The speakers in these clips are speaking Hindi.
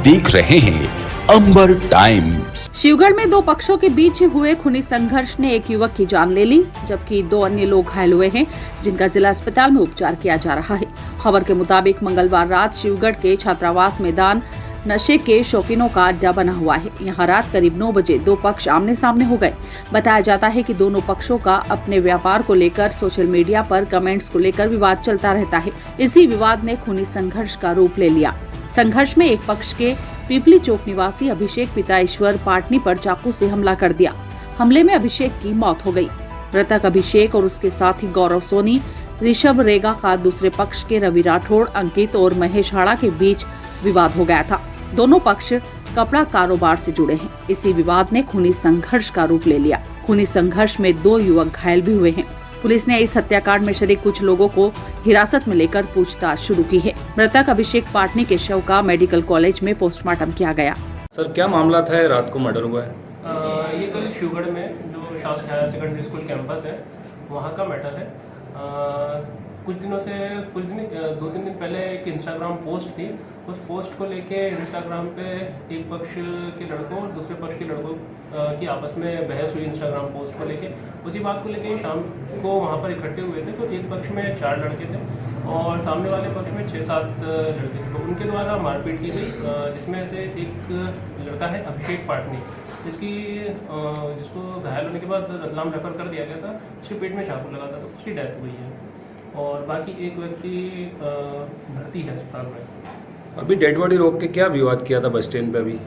देख रहे हैं अंबर टाइम्स। शिवगढ़ में दो पक्षों के बीच हुए खूनी संघर्ष ने एक युवक की जान ले ली, जबकि दो अन्य लोग घायल हुए हैं, जिनका जिला अस्पताल में उपचार किया जा रहा है। खबर के मुताबिक मंगलवार रात शिवगढ़ के छात्रावास मैदान नशे के शौकीनों का अड्डा बना हुआ है। यहाँ रात करीब 9 बजे दो पक्ष आमने सामने हो गए। बताया जाता है कि दोनों पक्षों का अपने व्यापार को लेकर सोशल मीडिया पर कमेंट्स को लेकर विवाद चलता रहता है। इसी विवाद ने खूनी संघर्ष का रूप ले लिया। संघर्ष में एक पक्ष के पीपली चौक निवासी अभिषेक पिता ईश्वर पाटनी पर चाकू से हमला कर दिया। हमले में अभिषेक की मौत हो गई। मृतक अभिषेक और उसके साथी गौरव सोनी, ऋषभ रेगा का दूसरे पक्ष के रवि राठौड़, अंकित और महेश हाड़ा के बीच विवाद हो गया था। दोनों पक्ष कपड़ा कारोबार से जुड़े हैं। इसी विवाद ने खूनी संघर्ष का रूप ले लिया। खूनी संघर्ष में 2 युवक घायल भी हुए हैं। पुलिस ने इस हत्याकांड में शरीक कुछ लोगों को हिरासत में लेकर पूछताछ शुरू की है। मृतक अभिषेक पाटनी के शव का मेडिकल कॉलेज में पोस्टमार्टम किया गया। सर, क्या मामला था? रात को मर्डर हुआ है। ये कल शिवगढ़ में जो शासकीय हायर सेकेंडरी स्कूल कैंपस है, वहाँ का मैटर है। कुछ 2-3 दिन पहले एक इंस्टाग्राम पोस्ट थी। उस पोस्ट को लेके इंस्टाग्राम पे एक पक्ष के लड़कों और दूसरे पक्ष के लड़कों की आपस में बहस हुई इंस्टाग्राम पोस्ट को लेके। उसी बात को लेके शाम को वहाँ पर इकट्ठे हुए थे। तो एक पक्ष में 4 लड़के थे और सामने वाले पक्ष में 6-7 लड़के थे। तो उनके द्वारा मारपीट की गई, जिसमें से एक लड़का है अभिषेक पाटनी, जिसको घायल होने के बाद रतलाम रेफर कर दिया गया था। उसके पेट में चाकू लगा था, तो उसकी डेथ हुई है और बाकी एक व्यक्ति भर्ती है अस्पताल में। अभी डेड बॉडी रोक के क्या विवाद किया था बस स्टैंड पे? अभी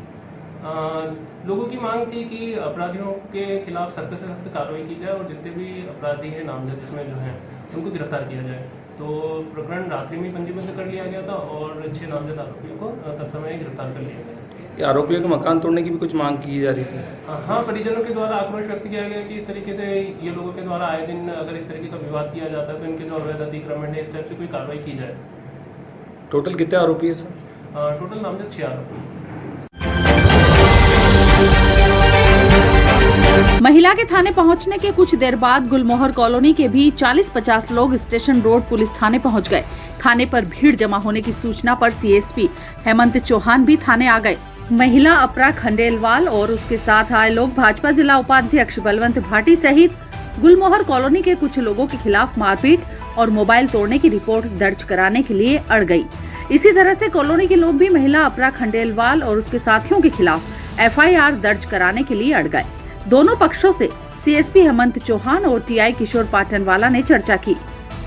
लोगों की मांग थी कि अपराधियों के खिलाफ सख्त से सख्त कार्रवाई की जाए और जितने भी अपराधी हैं नामजद इसमें जो हैं उनको गिरफ्तार किया जाए। तो प्रकरण रात्रि में पंजीबद्ध कर लिया गया था और 6 नामजद आरोपियों को तत्समय गिरफ्तार कर लिया गया। आरोपियों के मकान तोड़ने की भी कुछ मांग की जा रही थी। हाँ, परिजनों के द्वारा आक्रोश व्यक्त किया गया कि इस तरीके से ये लोगों के द्वारा आए दिन अगर इस तरीके का विवाद किया जाता है तो इनके जो अवैध अतिक्रमण है इस टाइप से कोई कार्रवाई की जाए। टोटल कितने आरोपी है सर? टोटल नामजद 6 आरोपी। महिला के थाने पहुंचने के कुछ देर बाद गुलमोहर कॉलोनी के भी 40-50 लोग स्टेशन रोड पुलिस थाने पहुंच गए। थाने पर भीड़ जमा होने की सूचना पर सीएसपी हेमंत चौहान भी थाने आ गए। महिला अपरा खंडेलवाल और उसके साथ आए लोग भाजपा जिला उपाध्यक्ष बलवंत भाटी सहित गुलमोहर कॉलोनी के कुछ लोगों के खिलाफ मारपीट और मोबाइल तोड़ने की रिपोर्ट दर्ज कराने के लिए अड़ गई। इसी तरह से कॉलोनी के लोग भी महिला अपरा खंडेलवाल और उसके साथियों के खिलाफ एफआईआर दर्ज कराने के लिए अड़ गए। दोनों पक्षों से सीएसपी हेमंत चौहान और टीआई किशोर पाटनवाला ने चर्चा की,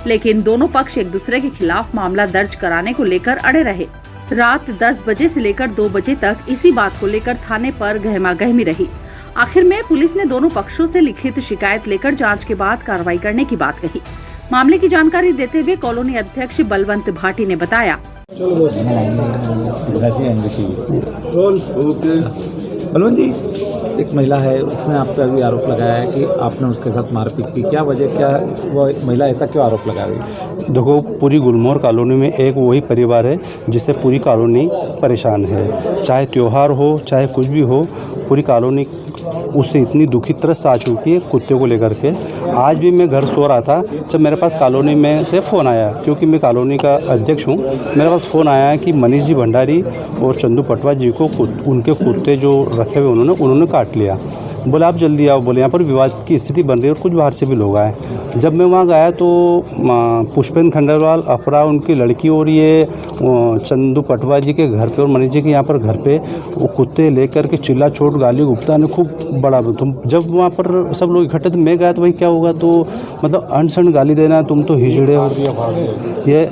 लेकिन दोनों पक्ष एक दूसरे के खिलाफ मामला दर्ज कराने को लेकर अड़े रहे। रात 10 बजे से लेकर 2 बजे तक इसी बात को लेकर थाने पर गहमागहमी रही। आखिर में पुलिस ने दोनों पक्षों से लिखित शिकायत लेकर जांच के बाद कार्रवाई करने की बात कही। मामले की जानकारी देते हुए कॉलोनी अध्यक्ष बलवंत भाटी ने बताया, बलवंत जी, एक महिला है, उसने आप पर भी आरोप लगाया है कि आपने उसके साथ मारपीट की। क्या वजह, क्या वो महिला ऐसा क्यों आरोप लगा रही? देखो, पूरी गुलमोहर कॉलोनी में एक वही परिवार है जिससे पूरी कॉलोनी परेशान है। चाहे त्यौहार हो, चाहे कुछ भी हो, पूरी कॉलोनी उससे इतनी दुखी त्रस्त आ चुकी है कुत्ते को लेकर के। आज भी मैं घर सो रहा था जब मेरे पास कॉलोनी में से फ़ोन आया, क्योंकि मैं कॉलोनी का अध्यक्ष हूँ। मेरे पास फ़ोन आया कि मनीष जी भंडारी और चंदू पटवा जी को उनके कुत्ते जो रखे हुए उन्होंने काट लिया। बोले आप जल्दी आओ। बोले यहाँ पर विवाद की स्थिति बन रही है और कुछ बाहर से भी लोग आए। जब मैं वहाँ गया तो पुष्पेन खंडेलवाल, अपरा उनकी लड़की और ये चंदू पटवा जी के घर पे और मनीष जी के यहाँ पर घर पे वो कुत्ते लेकर के चिल्ला चोट गाली गुप्ता ने खूब बड़ा। तुम जब वहाँ पर सब लोग इकट्ठे, तो मैं गया तो भाई क्या होगा, तो मतलब अनसन गाली देना, तुम तो हिजड़े हो, ये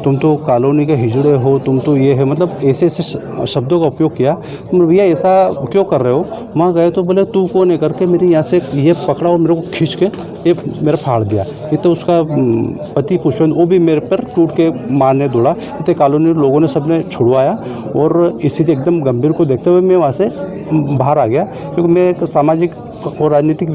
तुम तो कॉलोनी के हिजड़े हो, तुम तो ये है, मतलब ऐसे ऐसे शब्दों का उपयोग किया। तुम भैया ऐसा क्यों कर रहे हो? वहाँ गए तो बोले तू कौन है करके मेरे यहाँ से ये पकड़ा और मेरे को खींच के ये मेरा फाड़ दिया। ये तो उसका पति पुष्पेंद्र, वो भी मेरे पर टूट के मारने दौड़ा। इतने कॉलोनी लोगों ने सबने छुड़वाया और इसी एकदम गंभीर को देखते हुए मैं वहाँ से बाहर आ गया, क्योंकि मैं एक सामाजिक और राजनीतिक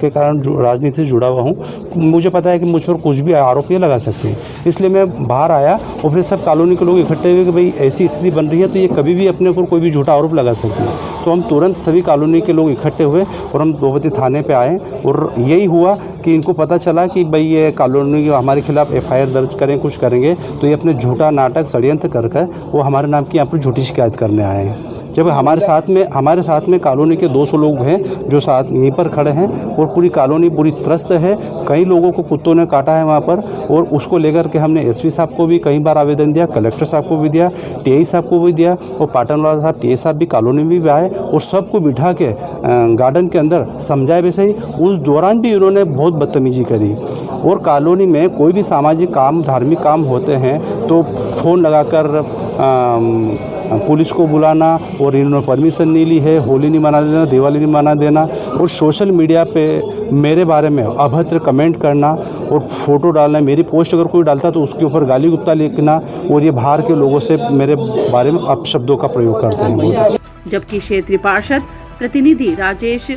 के कारण राजनीति से जुड़ा हुआ हूँ। मुझे पता है कि मुझ पर कुछ भी आरोप ये लगा सकते हैं, इसलिए मैं बाहर आया और फिर सब कॉलोनी के लोग इकट्ठे हुए कि भाई ऐसी स्थिति बन रही है तो ये कभी भी अपने ऊपर कोई भी झूठा आरोप लगा सकती है। तो हम तुरंत सभी कॉलोनी के लोग इकट्ठे हुए और हम दोवती थाने पे आए और यही हुआ कि इनको पता चला कि भाई ये कॉलोनी हमारे खिलाफ FIR दर्ज करें, कुछ करेंगे, तो ये अपने झूठा नाटक षड्यंत्र कर वो हमारे नाम की यहाँ पर झूठी शिकायत करने आए हैं। जब हमारे साथ में कॉलोनी के 200 लोग हैं जो साथ यहीं पर खड़े हैं और पूरी कॉलोनी पूरी त्रस्त है। कई लोगों को कुत्तों ने काटा है वहाँ पर और उसको लेकर के हमने SP साहब को भी कई बार आवेदन दिया, कलेक्टर साहब को भी दिया, TI साहब को भी दिया और पाटनवाला साहब TI साहब भी कॉलोनी में भी आए और सबको बिठा के गार्डन के अंदर समझाए। वैसे ही उस दौरान भी उन्होंने बहुत बदतमीजी करी और कॉलोनी में कोई भी सामाजिक काम, धार्मिक काम होते हैं तो फ़ोन लगाकर पुलिस को बुलाना और इन्होंने परमिशन नहीं ली है, होली नहीं मना देना, दिवाली नहीं मना देना और सोशल मीडिया पे मेरे बारे में अभद्र कमेंट करना और फ़ोटो डालना। मेरी पोस्ट अगर कोई डालता तो उसके ऊपर गाली गुप्ता लिखना और ये बाहर के लोगों से मेरे बारे में अपशब्दों का प्रयोग करते हैं। जबकि क्षेत्रीय पार्षद प्रतिनिधि राजेश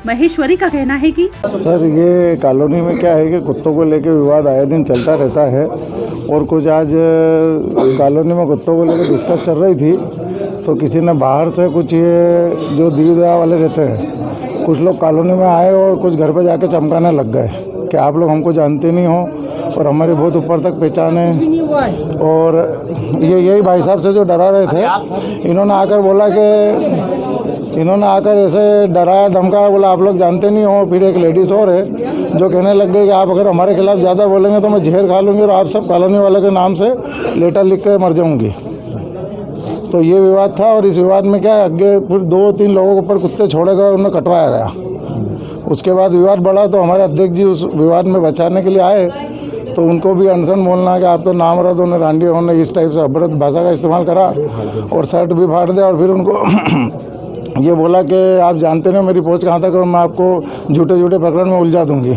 महेश्वरी का कहना है कि सर ये कॉलोनी में क्या है कि कुत्तों को लेकर विवाद आए दिन चलता रहता है और कुछ आज कॉलोनी में कुत्तों को लेकर डिस्कस चल रही थी तो किसी ने बाहर से कुछ ये जो दी दया वाले रहते हैं कुछ लोग कॉलोनी में आए और कुछ घर पे जाके चमकाने लग गए कि आप लोग हमको जानते नहीं हो और हमारी बहुत ऊपर तक पहचान है। और ये यही भाई साहब से जो डरा रहे थे इन्होंने आकर ऐसे डराया धमकाया, बोला आप लोग जानते नहीं हो। फिर एक लेडीज़ और है जो कहने लग गई कि आप अगर हमारे खिलाफ ज़्यादा बोलेंगे तो मैं जहर खा लूँगी और आप सब कॉलोनी वाले के नाम से लेटर लिख कर मर जाऊँगी। तो ये विवाद था और इस विवाद में क्या है आगे फिर 2-3 लोगों के ऊपर कुत्ते छोड़े गए, उन्हें कटवाया गया। उसके बाद विवाद बढ़ा तो हमारे अध्यक्ष जी उस विवाद में बचाने के लिए आए तो उनको भी अनशन बोलना कि आप तो नामर्द होने रांडी होने इस टाइप से अभद्र भाषा का इस्तेमाल करा और शर्ट भी फाड़ दिया और फिर उनको ये बोला कि आप जानते नहीं मेरी पहुंच कहाँ तक और मैं आपको झूठे प्रकरण में उलझा दूंगी।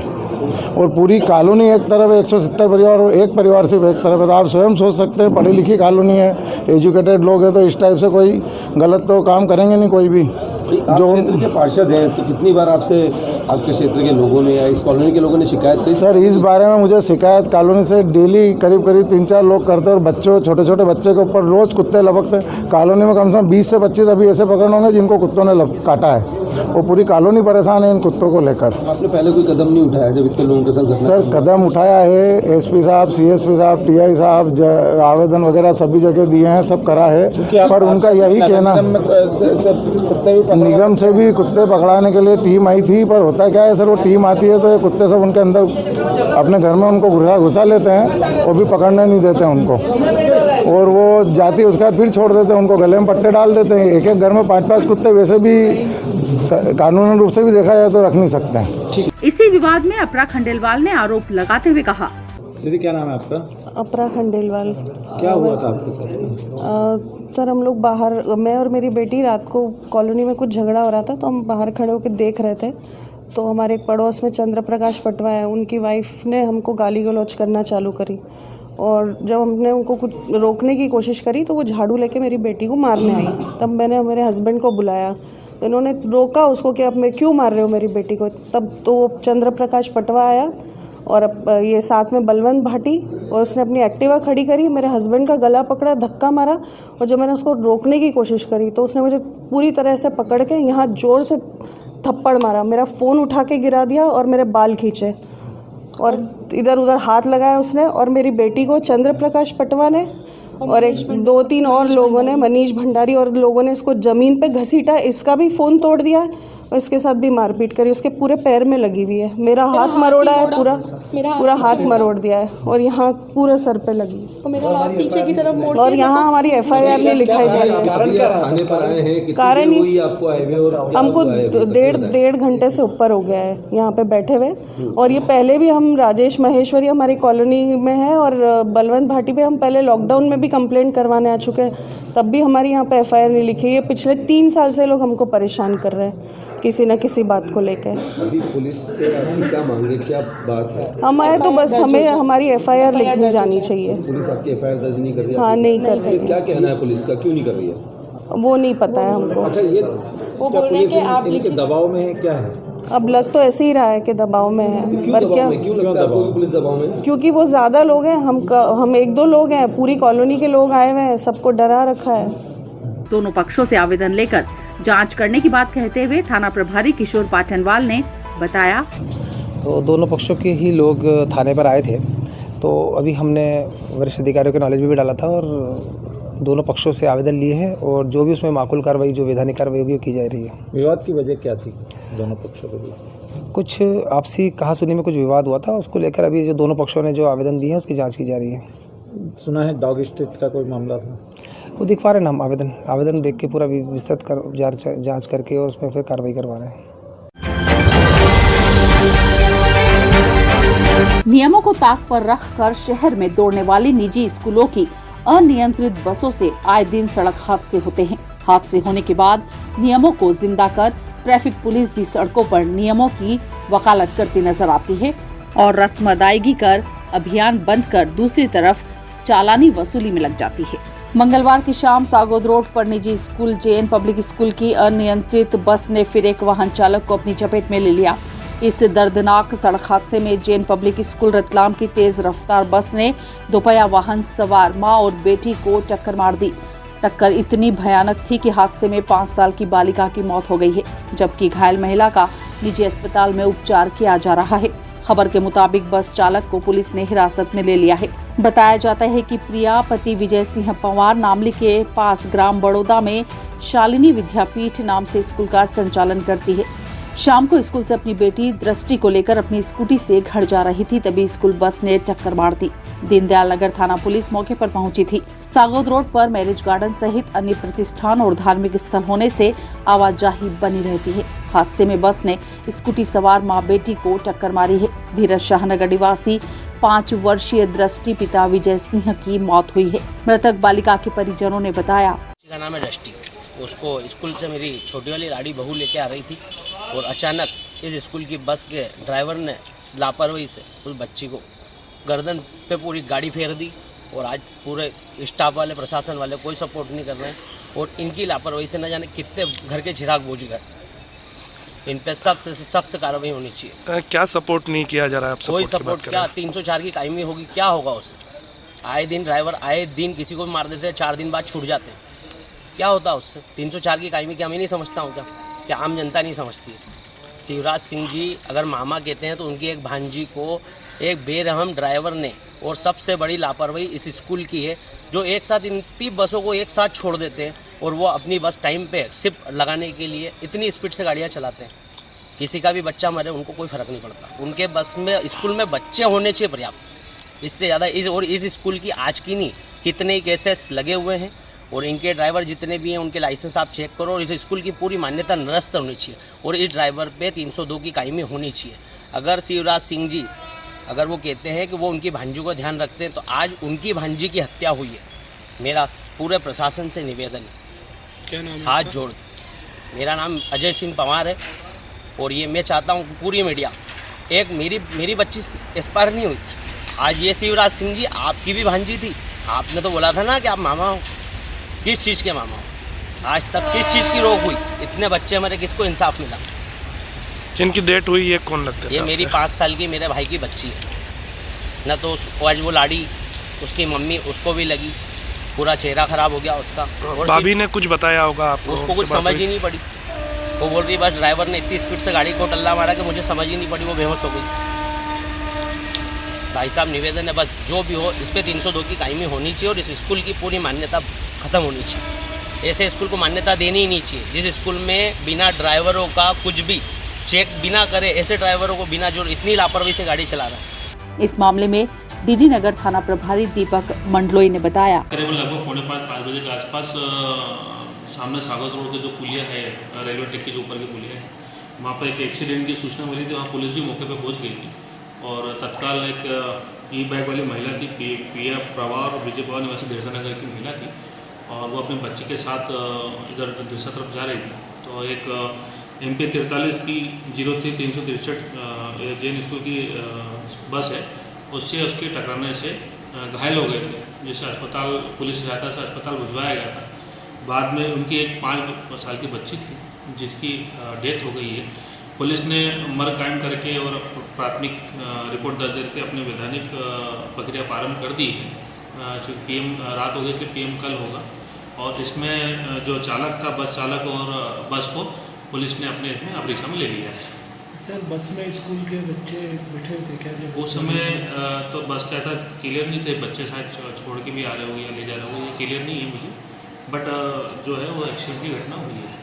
और पूरी कॉलोनी एक तरफ 170 परिवार और एक परिवार सिर्फ एक तरफ है। तो आप स्वयं सोच सकते हैं पढ़ी लिखी कॉलोनी है, एजुकेटेड लोग हैं तो इस टाइप से कोई गलत तो काम करेंगे नहीं कोई भी। जो के पार्षद हैं तो कितनी बार आपसे आपके क्षेत्र के लोगों ने या इस कॉलोनी के लोगों ने शिकायत की? सर इस बारे में मुझे शिकायत कॉलोनी से डेली करीब 3-4 लोग करते हैं और बच्चों छोटे बच्चे के ऊपर रोज़ कुत्ते लपकते हैं। कॉलोनी में कम से कम 20 से 25 अभी ऐसे प्रकरण होंगे जिनको कुत्तों ने काटा है और पूरी कॉलोनी परेशान है इन कुत्तों को लेकर। आपने पहले कोई कदम नहीं उठाया जब इतने लोगों के साथ? सर कदम उठाया है, SP साहब, CSP साहब, TI साहब आवेदन वगैरह सभी जगह दिए हैं, सब करा है। पर उनका यही कहना निगम से भी कुत्ते पकड़ाने के लिए टीम आई थी, पर होता क्या है सर वो टीम आती है तो ये कुत्ते सब उनके अंदर अपने घर में उनको घुसा लेते हैं और भी पकड़ने नहीं देते हैं उनको और वो जाती है उसके बाद फिर छोड़ देते हैं, उनको गले में पट्टे डाल देते हैं। एक घर में 5-5 कुत्ते वैसे भी कानूनी रूप से भी देखा जाए तो रख नहीं सकते हैं। इसी विवाद में अपरा खंडेलवाल ने आरोप लगाते हुए कहा, दीदी क्या नाम है आपका? अपरा खंडेलवाल। क्या हुआ था आपके साथ? सर हम लोग बाहर, मैं और मेरी बेटी रात को कॉलोनी में कुछ झगड़ा हो रहा था तो हम बाहर खड़े होकर देख रहे थे तो हमारे एक पड़ोस में चंद्र प्रकाश पटवा है, उनकी वाइफ ने हमको गाली गलौज करना चालू करी और जब हमने उनको कुछ रोकने की कोशिश करी तो वो झाड़ू लेके मेरी बेटी को मारने आई। तब मैंने मेरे हस्बैंड को बुलाया तो इन्होंने रोका उसको कि अब मैं क्यों मार रहे हो मेरी बेटी को। तब तो चंद्र प्रकाश पटवा आया और अब ये साथ में बलवंत भाटी और उसने अपनी एक्टिवा खड़ी करी, मेरे हस्बैंड का गला पकड़ा, धक्का मारा और जब मैंने उसको रोकने की कोशिश करी तो उसने मुझे पूरी तरह से पकड़ के यहाँ जोर से थप्पड़ मारा, मेरा फ़ोन उठा के गिरा दिया और मेरे बाल खींचे और इधर उधर हाथ लगाया उसने। और मेरी बेटी को चंद्र प्रकाश पटवा ने और 2-3 और लोगों ने, मनीष भंडारी और लोगों ने इसको ज़मीन पे घसीटा, इसका भी फ़ोन तोड़ दिया और इसके साथ भी मारपीट करी, उसके पूरे पैर में लगी हुई है, मेरा हाथ मरोड़ा है, पूरा हाथ मरोड़ दिया है और यहाँ पूरे सर पे लगी और मेरा हाथ पीछे की तरफ मोड़ और यहाँ हमारी FIR नहीं लिखाई जा रही है। कारण ही हमको 1.5 घंटे से ऊपर हो गया है यहाँ पे बैठे हुए और ये पहले भी हम राजेश महेश्वरी हमारी कॉलोनी में है और बलवंत भाटी पे हम पहले लॉकडाउन में भी कंप्लेंट करवाने आ चुके हैं, तब भी हमारी यहाँ पे FIR नहीं लिखी। ये पिछले 3 साल से लोग हमको परेशान कर रहे हैं किसी न किसी बात को लेकर। अभी पुलिस से आपकी क्या मांगे, क्या बात है? हमारे तो बस हमें हमारी FIR लिखी जानी चाहिए। पुलिस आपकी FIR दर्ज नहीं कर रही? हाँ नहीं कर रही है। क्या कहना है पुलिस का, क्यों नहीं कर रही है? वो नहीं पता है हमको। अच्छा ये वो बोल रहे हैं कि आप इनके दबाव में है, क्या है? अब लग तो ऐसे ही रहा है कि दबाव में है, पर क्या क्यों लगता है आपको कि पुलिस दबाव में है? क्योंकि वो ज़्यादा लोग हैं, हम एक दो लोग हैं, पूरी कॉलोनी के लोग आए हुए हैं, सबको डरा रखा है। दोनों पक्षों से आवेदन लेकर जांच करने की बात कहते हुए थाना प्रभारी किशोर पाठनवाल ने बताया, तो दोनों पक्षों के ही लोग थाने पर आए थे, तो अभी हमने वरिष्ठ अधिकारियों के नॉलेज में भी डाला था और दोनों पक्षों से आवेदन लिए हैं और जो भी उसमें माकूल कार्रवाई, जो वैधानिक कार्रवाई होगी वो की जा रही है। विवाद की वजह क्या थी दोनों पक्षों के बीच? कुछ आपसी कहासुनी में कुछ विवाद हुआ था, उसको लेकर अभी जो दोनों पक्षों ने जो आवेदन दिए हैं उसकी जांच की जा रही है। सुना है डॉग स्ट्रीट का कोई मामला था, वो दिखवा रहे हैं हम आवेदन देख के पूरा विस्तृत जाँच करके और उसमें फिर कार्रवाई करवा रहे हैं। नियमों को ताक पर रखकर शहर में दौड़ने वाली निजी स्कूलों की अनियंत्रित बसों से आए दिन सड़क हादसे होते हैं। हादसे होने के बाद नियमों को जिंदा कर ट्रैफिक पुलिस भी सड़कों पर नियमों की वकालत करती नजर आती है और रस्म अदायगी कर अभियान बंद कर दूसरी तरफ चालानी वसूली में लग जाती है। मंगलवार की शाम सागोद रोड पर निजी स्कूल जैन पब्लिक स्कूल की अनियंत्रित बस ने फिर एक वाहन चालक को अपनी चपेट में ले लिया। इस दर्दनाक सड़क हादसे में जैन पब्लिक स्कूल रतलाम की तेज रफ्तार बस ने दोपहिया वाहन सवार मां और बेटी को टक्कर मार दी। टक्कर इतनी भयानक थी कि हादसे में 5 साल की बालिका की मौत हो गई है, जबकि घायल महिला का निजी अस्पताल में उपचार किया जा रहा है। खबर के मुताबिक बस चालक को पुलिस ने हिरासत में ले लिया है। बताया जाता है कि प्रिया पति विजय सिंह पंवार नामली के पास ग्राम बड़ौदा में शालिनी विद्यापीठ नाम से स्कूल का संचालन करती है। शाम को स्कूल से अपनी बेटी दृष्टि को लेकर अपनी स्कूटी से घर जा रही थी, तभी स्कूल बस ने टक्कर मार दी। दीनदयाल नगर थाना पुलिस मौके पर पहुंची थी। सागौद रोड पर मैरिज गार्डन सहित अन्य प्रतिष्ठान और धार्मिक स्थल होने से आवाजाही बनी रहती है। हादसे में बस ने स्कूटी सवार मां बेटी को टक्कर मारी है। धीरज शाहनगर निवासी 5 वर्षीय दृष्टि पिता विजय सिंह की मौत हुई है। मृतक बालिका के परिजनों ने बताया, का नाम है दृष्टि। उसको स्कूल से मेरी छोटी वाली लाड़ी बहू लेके आ रही थी और अचानक इस स्कूल की बस के ड्राइवर ने लापरवाही से उस बच्ची को गर्दन पे पूरी गाड़ी फेर दी और आज पूरे स्टाफ वाले, प्रशासन वाले कोई सपोर्ट नहीं कर रहे हैं और इनकी लापरवाही से न जाने कितने घर के चिराग बुझ गए। इन पे सख्त से सख्त कार्रवाई होनी चाहिए। क्या सपोर्ट नहीं किया जा रहा है? कोई सपोर्ट क्या, 304 की कायमी होगी, क्या होगा उससे? आए दिन ड्राइवर आए दिन किसी को भी मार देते हैं, 4 दिन बाद छूट जाते हैं, क्या होता है उससे? 304 की कायमी क्या मैं नहीं समझता हूँ क्या आम जनता नहीं समझती है? शिवराज सिंह जी अगर मामा कहते हैं तो उनकी एक भांजी को एक बेरहम ड्राइवर ने और सबसे बड़ी लापरवाही इस स्कूल की है, जो एक साथ इतनी बसों को एक साथ छोड़ देते हैं और वो अपनी बस टाइम पे शिफ्ट लगाने के लिए इतनी स्पीड से गाड़ियाँ चलाते हैं। किसी का भी बच्चा मरे उनको कोई फ़र्क नहीं पड़ता। उनके बस में स्कूल में बच्चे होने चाहिए पर्याप्त, इससे ज़्यादा इस स्कूल की आज की नहीं कितने केसेस लगे हुए हैं और इनके ड्राइवर जितने भी हैं उनके लाइसेंस आप चेक करो और इस स्कूल की पूरी मान्यता निरस्त होनी चाहिए और इस ड्राइवर पे 302 की कायमी होनी चाहिए। अगर शिवराज सिंह जी अगर वो कहते हैं कि वो उनकी भांजी को ध्यान रखते हैं तो आज उनकी भांजी की हत्या हुई है। मेरा पूरे प्रशासन से निवेदन है, क्या नाम है? हाथ जोड़ के। मेरा नाम अजय सिंह पंवार है और ये मैं चाहता हूँ पूरी मीडिया, एक मेरी बच्ची एक्सपायर नहीं हुई, आज ये शिवराज सिंह जी आपकी भी भांजी थी, आपने तो बोला था ना कि आप मामा हो, किस चीज़ के मामा हो? आज तक किस चीज़ की रोक हुई? इतने बच्चे हमारे, किसको इंसाफ मिला? जिनकी डेट हुई ये कौन लगता है? ये मेरी 5 साल की मेरे भाई की बच्ची है ना, तो आज वो लाड़ी उसकी मम्मी उसको भी लगी, पूरा चेहरा खराब हो गया उसका। और भाभी ने कुछ बताया होगा आपको? उसको कुछ समझ ही नहीं पड़ी, वो बोल रही बस ड्राइवर ने इतनी स्पीड से गाड़ी को टल्ला मारा कि मुझे समझ ही नहीं पड़ी, वो बेहोश हो गई। भाई साहब निवेदन है बस जो भी हो इस पर 302 की कायमी होनी चाहिए और इस स्कूल की पूरी मान्यता ख़त्म होनी चाहिए। ऐसे स्कूल को मान्यता देनी ही नहीं चाहिए जिस स्कूल में बिना ड्राइवरों का कुछ भी चेक बिना करे, ऐसे ड्राइवरों को बिना जो इतनी लापरवाही से गाड़ी चला रहा है। इस मामले में डीडी नगर थाना प्रभारी दीपक मंडलोई ने बताया, करीब लगभग 4:45 बजे के आसपास सामने सागौद रोड के जो पुलिया है, रेलवे ट्रैक के जो ऊपर की पुलिया है, वहाँ पर एक एक्सीडेंट की सूचना मिली थी। वहाँ पुलिस भी मौके पर पहुँच गई थी और तत्काल एक ई-बाइक वाली महिला थी, पिया प्रवार और विजय पवार निवासी डेढ़सा नगर की महिला थी और वो अपने बच्चे के साथ इधर दिशा तरफ जा रही थी। तो एक MP 43 P0363 जैन स्कूल की बस है, उससे उसके टकराने से घायल हो गए थे, जिसे अस्पताल पुलिस सहायता से अस्पताल भिजवाया गया था। बाद में उनकी एक 5 साल की बच्ची थी जिसकी डेथ हो गई है पुलिस ने मर्ग कायम करके और प्राथमिक रिपोर्ट दर्ज करके अपनी वैधानिक प्रक्रिया प्रारंभ कर दी है। चूँकि पीएम रात हो गई इसलिए पीएम कल होगा, और इसमें जो चालक था, बस चालक और बस को पुलिस ने अपने इसमें अपरीक्षा में ले लिया है। सर बस में स्कूल के बच्चे बैठे थे क्या जब उस समय? तो बस का ऐसा क्लियर नहीं थे, बच्चे शायद छोड़ के भी आ रहे हो या ले जा रहे हो, ये क्लियर नहीं है मुझे, बट जो है वो एक्सीडेंट की घटना हुई है।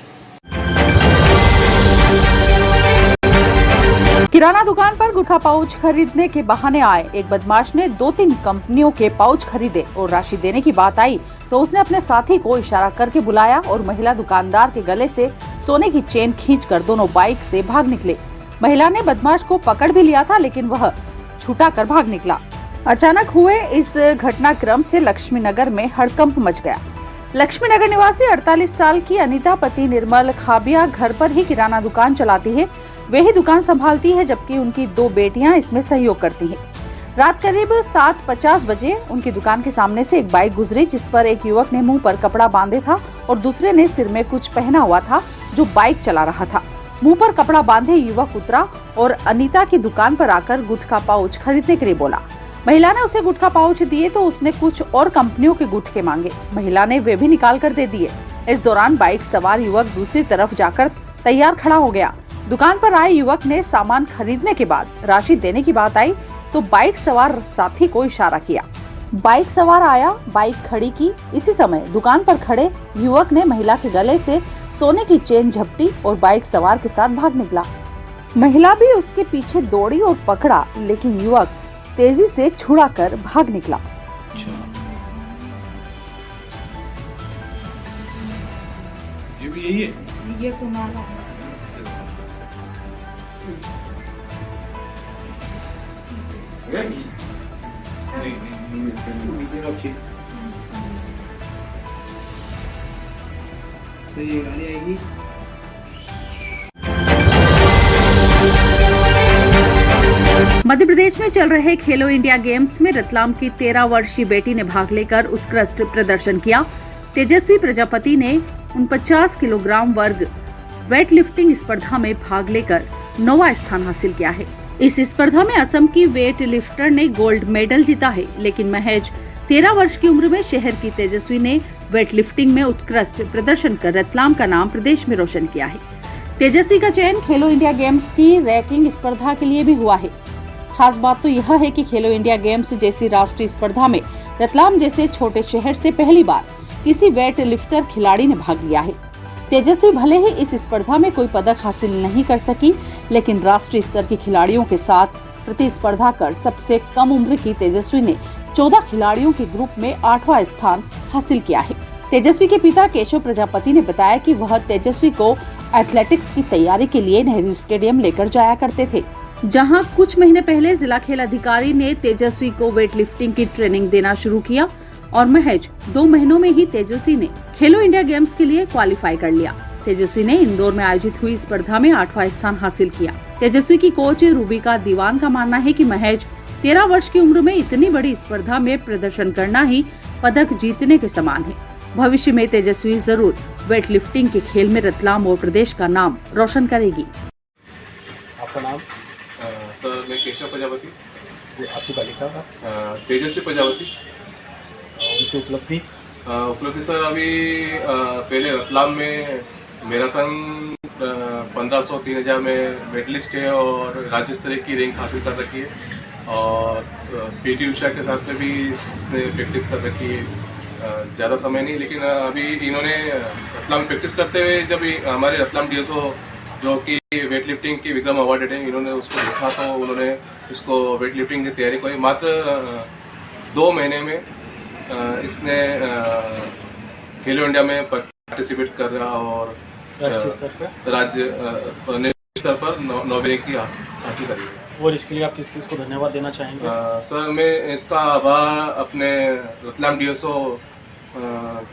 किराना दुकान पर गुटखा पाउच खरीदने के बहाने आए एक बदमाश ने 2-3 कंपनियों के पाउच खरीदे और राशि देने की बात आई तो उसने अपने साथी को इशारा करके बुलाया और महिला दुकानदार के गले से सोने की चेन खींचकर दोनों बाइक से भाग निकले। महिला ने बदमाश को पकड़ भी लिया था, लेकिन वह छूटा कर भाग निकला। अचानक हुए इस घटनाक्रम से लक्ष्मीनगर में हड़कंप मच गया। लक्ष्मीनगर निवासी 48 साल की अनीता पति निर्मल खाबिया घर पर ही किराना दुकान चलाती है। वे ही दुकान संभालती है, जबकि उनकी 2 बेटियां इसमें सहयोग करती हैं। रात करीब 7:50 बजे उनकी दुकान के सामने से एक बाइक गुजरी, जिस पर एक युवक ने मुंह पर कपड़ा बांधे था और दूसरे ने सिर में कुछ पहना हुआ था, जो बाइक चला रहा था। मुंह पर कपड़ा बांधे युवक उतरा और अनीता की दुकान पर आकर गुटखा पाउच खरीदने के लिए बोला। महिला ने उसे गुटखा पाउच दिए तो उसने कुछ और कंपनियों के गुटखे मांगे। महिला ने वे भी निकाल कर दे दिए। इस दौरान बाइक सवार युवक दूसरी तरफ जाकर तैयार खड़ा हो गया। दुकान पर आए युवक ने सामान खरीदने के बाद राशि देने की बात आई तो बाइक सवार साथी को इशारा किया। बाइक सवार आया, बाइक खड़ी की। इसी समय दुकान पर खड़े युवक ने महिला के गले से सोने की चेन झपटी और बाइक सवार के साथ भाग निकला। महिला भी उसके पीछे दौड़ी और पकड़ा, लेकिन युवक तेजी से छुड़ा कर भाग निकला। ये भी यही है, ये कुणाल है। तो ये गाड़ी आएगी। मध्य प्रदेश में चल रहे खेलो इंडिया गेम्स में रतलाम की 13 वर्षीय बेटी ने भाग लेकर उत्कृष्ट प्रदर्शन किया। तेजस्वी प्रजापति ने 49 किलोग्राम वर्ग वेट लिफ्टिंग स्पर्धा में भाग लेकर 9वां स्थान हासिल किया है। इस स्पर्धा में असम की वेट लिफ्टर ने गोल्ड मेडल जीता है, लेकिन महज 13 वर्ष की उम्र में शहर की तेजस्वी ने वेट लिफ्टिंग में उत्कृष्ट प्रदर्शन कर रतलाम का नाम प्रदेश में रोशन किया है। तेजस्वी का चयन खेलो इंडिया गेम्स की रैंकिंग स्पर्धा के लिए भी हुआ है। खास बात तो यह है कि खेलो इंडिया गेम्स जैसी राष्ट्रीय स्पर्धा में रतलाम जैसे छोटे शहर से पहली बार किसी वेट लिफ्टर खिलाड़ी ने भाग लिया है। तेजस्वी भले ही इस स्पर्धा में कोई पदक हासिल नहीं कर सकी, लेकिन राष्ट्रीय स्तर के खिलाड़ियों के साथ प्रतिस्पर्धा कर सबसे कम उम्र की तेजस्वी ने 14 खिलाड़ियों के ग्रुप में 8वां स्थान हासिल किया है। तेजस्वी के पिता केशव प्रजापति ने बताया कि वह तेजस्वी को एथलेटिक्स की तैयारी के लिए नेहरू स्टेडियम लेकर जाया करते थे, जहां कुछ महीने पहले जिला खेल अधिकारी ने तेजस्वी को वेट लिफ्टिंग की ट्रेनिंग देना शुरू किया और महज 2 महीनों में ही तेजस्वी ने खेलो इंडिया गेम्स के लिए क्वालिफाई कर लिया। तेजस्वी ने इंदौर में आयोजित हुई स्पर्धा में 8वां स्थान हासिल किया। तेजस्वी की कोच रूबिका दीवान का मानना है कि महज 13 वर्ष की उम्र में इतनी बड़ी स्पर्धा में प्रदर्शन करना ही पदक जीतने के समान है। भविष्य में तेजस्वी जरूर वेट लिफ्टिंग के खेल में रतलाम और प्रदेश का नाम रोशन करेगी। आपका नाम? सर मैं केशव प्रजापति। आपकी बालिका का? तेजस्वी प्रजापति। उनकी उपलब्धि? सर अभी पहले रतलाम में मैराथन 1500 3000 में मेडलिस्ट है और राज्य स्तरीय की रैंक हासिल कर रखी है और पीटी उषा के साथ में भी इसने प्रैक्टिस कर रखी है। ज़्यादा समय नहीं, लेकिन अभी इन्होंने रतलाम प्रैक्टिस करते हुए जब हमारे रतलाम डीएसओ जो कि वेट लिफ्टिंग की विक्रम अवार्डेड है, इन्होंने उसको देखा तो उन्होंने उसको वेट लिफ्टिंग की तैयारी को मात्र 2 महीने में इसने खेलो इंडिया में पार्टिसिपेट कर रहा और राष्ट्रीय स्तर पर राज्य स्तर पर 9वीं रैंक की हासिल करी है। और इसके लिए आप किस किस को धन्यवाद देना चाहेंगे? सर मैं इसका आभार अपने रतलाम डीएसओ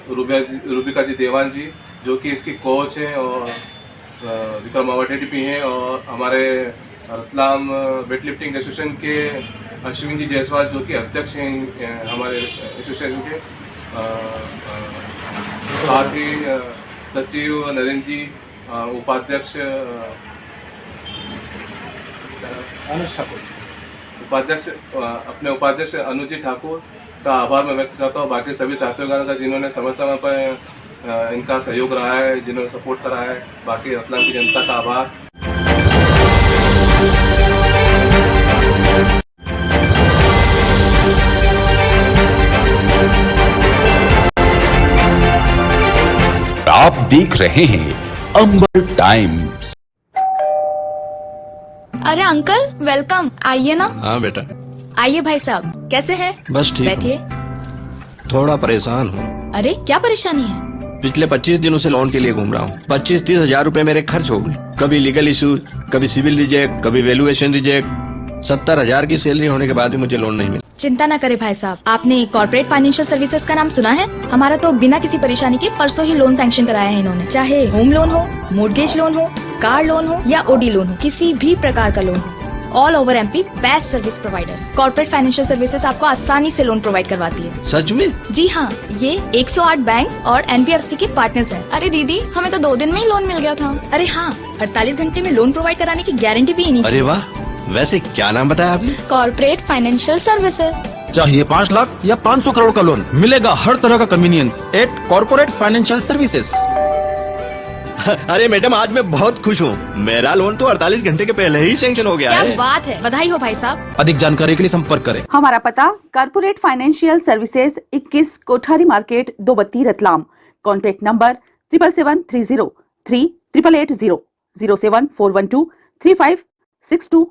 रूबिका जी देवान जी, जो कि इसकी कोच हैं और विक्रम अवार्डेड भी हैं, और हमारे रतलाम वेट लिफ्टिंग एसोसिएशन के अश्विन जी जायसवाल जो कि अध्यक्ष हैं हमारे एसोसिएशन के, साथ ही सचिव नरेंद्र जी, उपाध्यक्ष अनुज ठाकुर। उपाध्यक्ष अपने उपाध्यक्ष अनुज ठाकुर का आभार मैं व्यक्त करता हूँ, बाकी सभी साथियों का जिन्होंने समय समय पर इनका सहयोग रहा है, जिन्होंने सपोर्ट करा है, बाकी रतलाम की जनता का आभार। आप देख रहे हैं अंबर टाइम्स। अरे अंकल वेलकम, आइए ना। हाँ बेटा। आइए भाई साहब, कैसे हैं? बस ठीक। बैठिए। थोड़ा परेशान हूँ। अरे क्या परेशानी है? पिछले 25 दिनों से लोन के लिए घूम रहा हूँ। 25-30 हजार रुपए मेरे खर्च हो गए। कभी लीगल इशू, कभी सिविल रिजेक्ट, कभी वैल्यूएशन रिजेक्ट। 70,000 की सैलरी होने के बाद भी मुझे लोन नहीं मिला। चिंता ना करें भाई साहब, आपने कॉर्पोरेट फाइनेंशियल सर्विसेज का नाम सुना है? हमारा तो बिना किसी परेशानी के परसों ही लोन सैंक्शन कराया है इन्होंने। चाहे होम लोन हो, मोर्गेज लोन हो, कार लोन हो या ओडी लोन हो, किसी भी प्रकार का लोन हो, all over MP best service provider. Corporate financial services आपको आसानी से लोन प्रोवाइड करवाती है। सच में? जी हाँ, ये 108 बैंक्स और एनबीएफसी के पार्टनर्स हैं। अरे दीदी, हमें तो 2 दिन में ही लोन मिल गया था। अरे हाँ, 48 घंटे में लोन प्रोवाइड कराने की गारंटी भी इन्हीं की। अरे वाह, वैसे क्या नाम बताया आपने? Corporate financial services. चाहिए 5 लाख या 500 करोड़ का लोन, मिलेगा हर तरह का convenience at corporate financial services. अरे मैडम, आज मैं बहुत खुश हूँ। मेरा लोन तो 48 घंटे के पहले ही सैंक्शन हो गया क्या है। बात है, बधाई हो भाई साहब। अधिक जानकारी के लिए संपर्क करें। हमारा पता corporate financial services 21 Kothari market 232 Ratlam. Contact number 7773038880 07412356266।